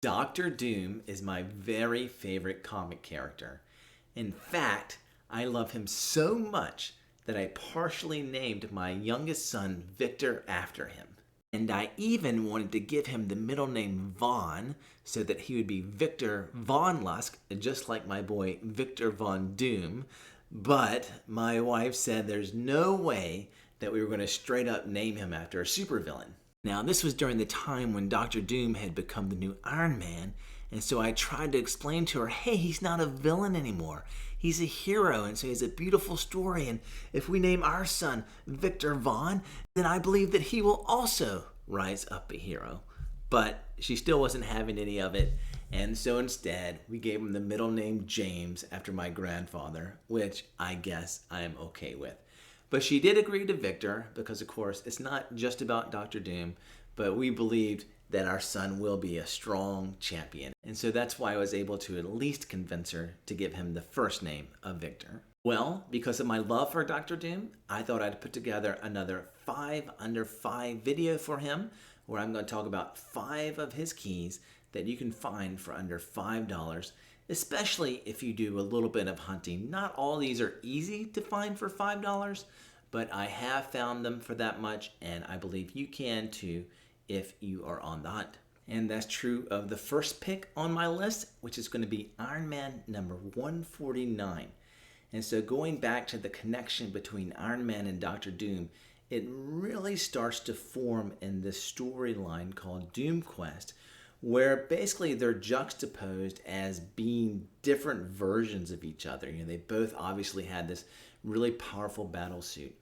Doctor Doom is my very favorite comic character. In fact, I love him so much that I partially named my youngest son Victor after him. And I even wanted to give him the middle name Von so that he would be Victor Von Lusk, just like my boy Victor Von Doom. But my wife said there's no way that we were going to straight up name him after a supervillain. Now, this was during the time when Doctor Doom had become the new Iron Man, and so I tried to explain to her, hey, he's not a villain anymore. He's a hero, and so he has a beautiful story, and if we name our son Victor Von, then I believe that he will also rise up a hero. But she still wasn't having any of it, and so instead, we gave him the middle name James after my grandfather, which I guess I am okay with. But she did agree to Victor because, of course, it's not just about Dr. Doom, but we believed that our son will be a strong champion. And so that's why I was able to at least convince her to give him the first name of Victor. Well, because of my love for Dr. Doom, I thought I'd put together another 5 under 5 video for him, where I'm going to talk about 5 of his keys that you can find for under $5, especially if you do a little bit of hunting. Not all these are easy to find for $5, but I have found them for that much, and I believe you can too if you are on the hunt. And that's true of the first pick on my list, which is going to be Iron Man number 149. And so going back to the connection between Iron Man and Doctor Doom, it really starts to form in this storyline called Doom Quest, where basically they're juxtaposed as being different versions of each other. You know, they both obviously had this really powerful battle suit.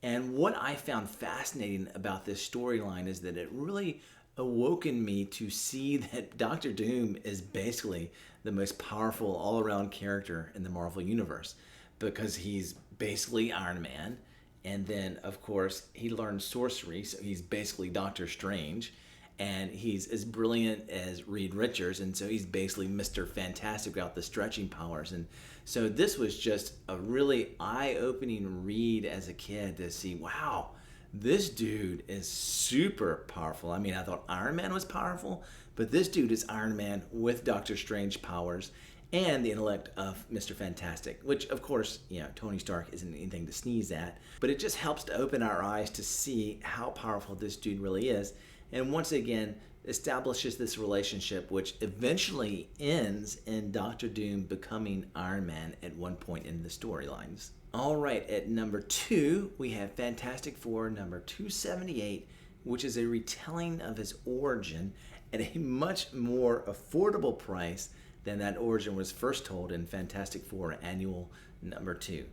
And what I found fascinating about this storyline is that it really awoken me to see that Doctor Doom is basically the most powerful all-around character in the Marvel Universe, because he's basically Iron Man, and then, of course, he learned sorcery, so he's basically Doctor Strange. And he's as brilliant as Reed Richards, and so he's basically Mr. Fantastic without the stretching powers. And so this was just a really eye-opening read as a kid to see, wow, this dude is super powerful. I mean, I thought Iron Man was powerful, but this dude is Iron Man with Doctor Strange powers and the intellect of Mr. Fantastic, which, of course, you know, Tony Stark isn't anything to sneeze at, but it just helps to open our eyes to see how powerful this dude really is. And once again, establishes this relationship, which eventually ends in Doctor Doom becoming Iron Man at one point in the storylines. All right, at number 2, we have Fantastic Four number 278, which is a retelling of his origin at a much more affordable price than that origin was first told in Fantastic Four Annual number 2.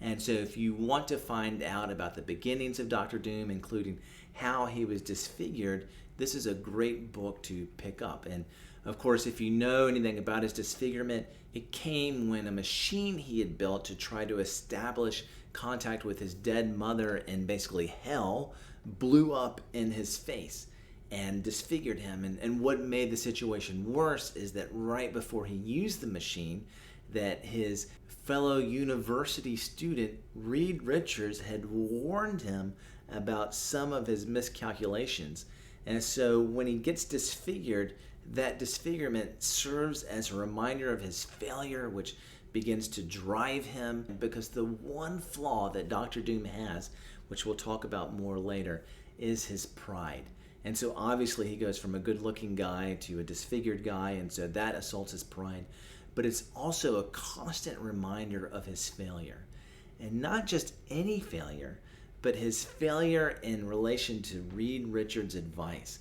And so if you want to find out about the beginnings of Doctor Doom, including how he was disfigured, this is a great book to pick up. And of course, if you know anything about his disfigurement, it came when a machine he had built to try to establish contact with his dead mother in basically hell blew up in his face and disfigured him. And what made the situation worse is that right before he used the machine, that his fellow university student, Reed Richards, had warned him about some of his miscalculations. And so when he gets disfigured, that disfigurement serves as a reminder of his failure, which begins to drive him, because the one flaw that Doctor Doom has, which we'll talk about more later, is his pride. And so obviously he goes from a good-looking guy to a disfigured guy, and so that assaults his pride. But it's also a constant reminder of his failure. And not just any failure, but his failure in relation to Reed Richards' advice.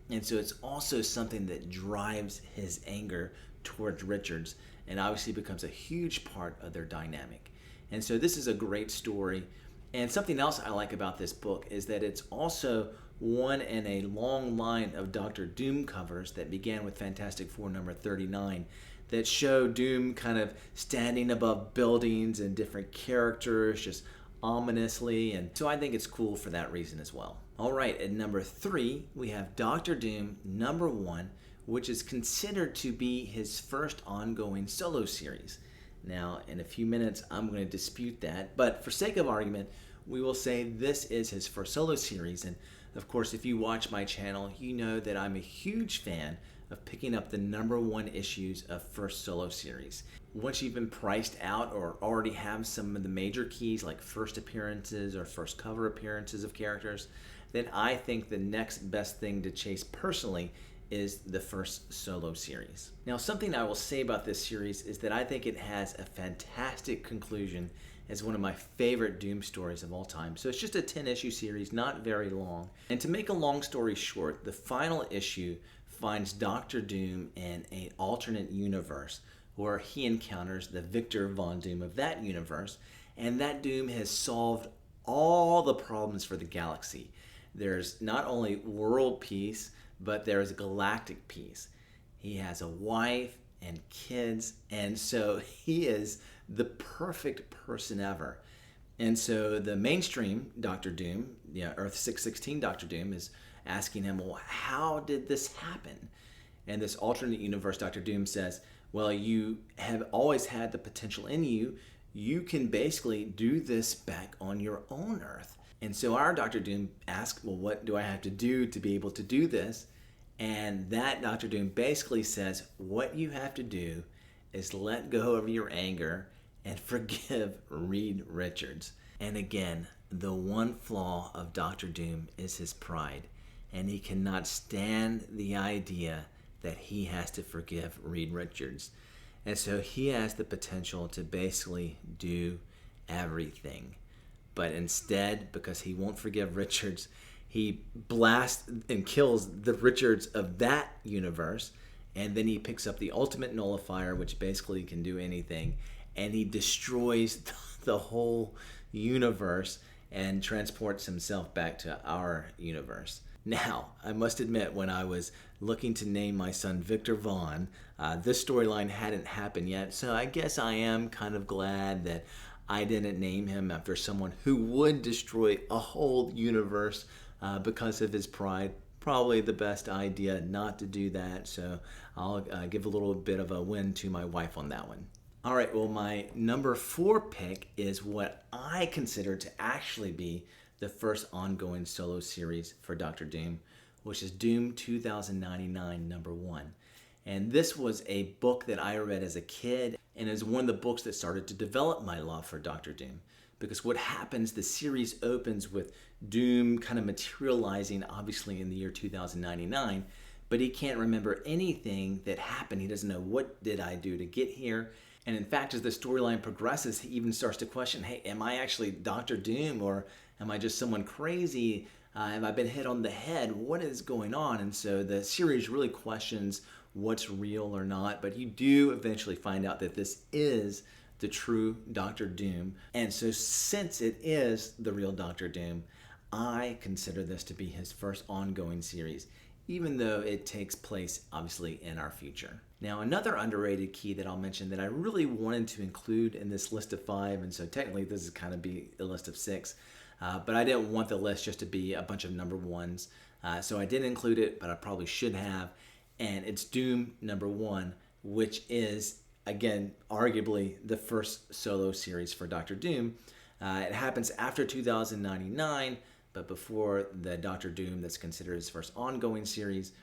And so it's also something that drives his anger towards Richards and obviously becomes a huge part of their dynamic. And so this is a great story. And something else I like about this book is that it's also one in a long line of Doctor Doom covers that began with Fantastic Four number 39 that show Doom kind of standing above buildings and different characters just ominously, and so I think it's cool for that reason as well. All right, at number 3, we have Doctor Doom number 1, which is considered to be his first ongoing solo series. Now, in a few minutes, I'm going to dispute that, but for sake of argument, we will say this is his first solo series. And of course, if you watch my channel, you know that I'm a huge fan of picking up the #1 issues of first solo series. Once you've been priced out or already have some of the major keys like first appearances or first cover appearances of characters, then I think the next best thing to chase personally is the first solo series. Now, something I will say about this series is that I think it has a fantastic conclusion as one of my favorite Doom stories of all time. So it's just a 10-issue series, not very long. And to make a long story short, the final issue finds Doctor Doom in an alternate universe where he encounters the Victor Von Doom of that universe, and that Doom has solved all the problems for the galaxy. There's not only world peace, but there is galactic peace. He has a wife and kids, and so he is the perfect person ever. And so the mainstream Doctor Doom, Earth 616 Doctor Doom, is asking him, well, how did this happen? And this alternate universe Doctor Doom says, well, you have always had the potential in you. You can basically do this back on your own Earth. And so our Doctor Doom asks, well, what do I have to do to be able to do this? And that Doctor Doom basically says, what you have to do is let go of your anger and forgive Reed Richards. And again, the one flaw of Doctor Doom is his pride. And he cannot stand the idea that he has to forgive Reed Richards. And so he has the potential to basically do everything. But instead, because he won't forgive Richards, he blasts and kills the Richards of that universe, and then he picks up the ultimate nullifier, which basically can do anything, and he destroys the whole universe and transports himself back to our universe. Now, I must admit, when I was looking to name my son Victor Vaughn, this storyline hadn't happened yet, so I guess I am kind of glad that I didn't name him after someone who would destroy a whole universe because of his pride. Probably the best idea not to do that, so I'll give a little bit of a win to my wife on that one. All right, well, my #4 pick is what I consider to actually be the first ongoing solo series for Doctor Doom, which is Doom 2099 #1. And this was a book that I read as a kid, and is one of the books that started to develop my love for Doctor Doom. Because what happens, the series opens with Doom kind of materializing, obviously, in the year 2099, but he can't remember anything that happened. He doesn't know, what did I do to get here? And in fact, as the storyline progresses, he even starts to question, hey, am I actually Doctor Doom, or am I just someone crazy? Have I been hit on the head? What is going on? And so the series really questions what's real or not, but you do eventually find out that this is the true Doctor Doom. And so since it is the real Doctor Doom, I consider this to be his first ongoing series, even though it takes place obviously in our future. Now, another underrated key that I'll mention that I really wanted to include in this list of 5, and so technically this is kind of be a list of 6, but I didn't want the list just to be a bunch of #1s, so I didn't include it, but I probably should have, and it's Doom #1, which is, again, arguably the first solo series for Doctor Doom. It happens after 2099, but before the Doctor Doom that's considered his first ongoing series.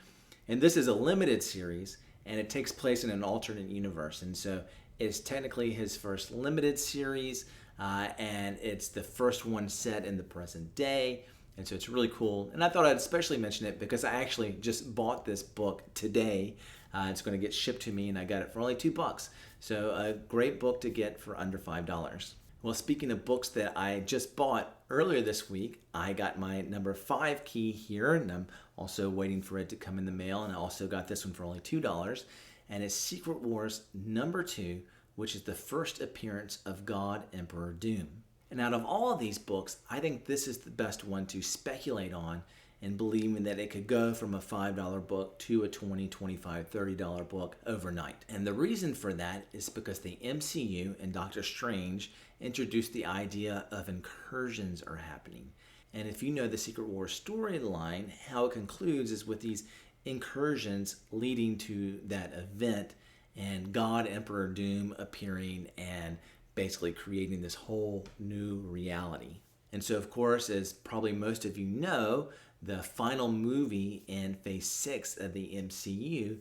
And this is a limited series, and it takes place in an alternate universe. And so it's technically his first limited series, and it's the first one set in the present day. And so it's really cool. And I thought I'd especially mention it because I actually just bought this book today. It's going to get shipped to me, and I got it for only $2. So a great book to get for under $5. Well, speaking of books that I just bought earlier this week, I got my #5 key here, and I'm also waiting for it to come in the mail, and I also got this one for only $2, and it's Secret Wars #2, which is the first appearance of God Emperor Doom. And out of all of these books, I think this is the best one to speculate on, and believing that it could go from a $5 book to a $20, $25, $30 book overnight. And the reason for that is because the MCU and Doctor Strange introduced the idea of incursions are happening. And if you know the Secret Wars storyline, how it concludes is with these incursions leading to that event and God Emperor Doom appearing and basically creating this whole new reality. And so, of course, as probably most of you know, The final movie in Phase 6 of the MCU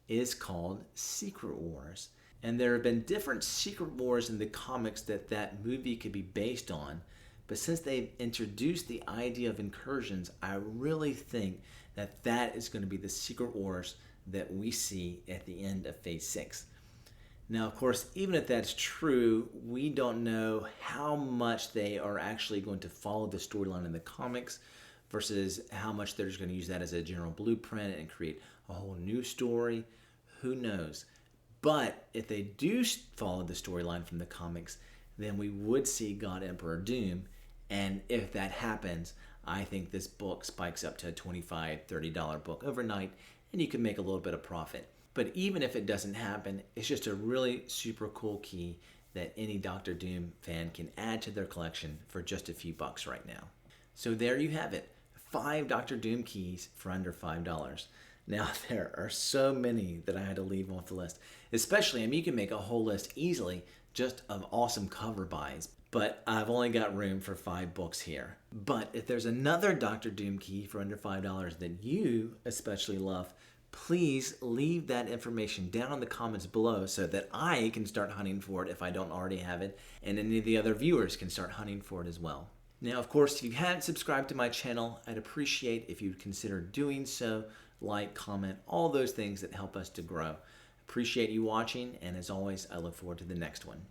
is called Secret Wars. And there have been different Secret Wars in the comics that movie could be based on. But since they've introduced the idea of incursions, I really think that is going to be the Secret Wars that we see at the end of Phase 6. Now, of course, even if that's true, we don't know how much they are actually going to follow the storyline in the comics versus how much they're just going to use that as a general blueprint and create a whole new story. Who knows? But if they do follow the storyline from the comics, then we would see God Emperor Doom. And if that happens, I think this book spikes up to a $25, $30 book overnight, and you can make a little bit of profit. But even if it doesn't happen, it's just a really super cool key that any Doctor Doom fan can add to their collection for just a few bucks right now. So there you have it, 5 Doctor Doom keys for under $5. Now, there are so many that I had to leave off the list. Especially, you can make a whole list easily just of awesome cover buys. But I've only got room for 5 books here. But if there's another Doctor Doom key for under $5 that you especially love, please leave that information down in the comments below so that I can start hunting for it if I don't already have it, and any of the other viewers can start hunting for it as well. Now, of course, if you haven't subscribed to my channel, I'd appreciate if you'd consider doing so. Like, comment, all those things that help us to grow. Appreciate you watching, and as always, I look forward to the next one.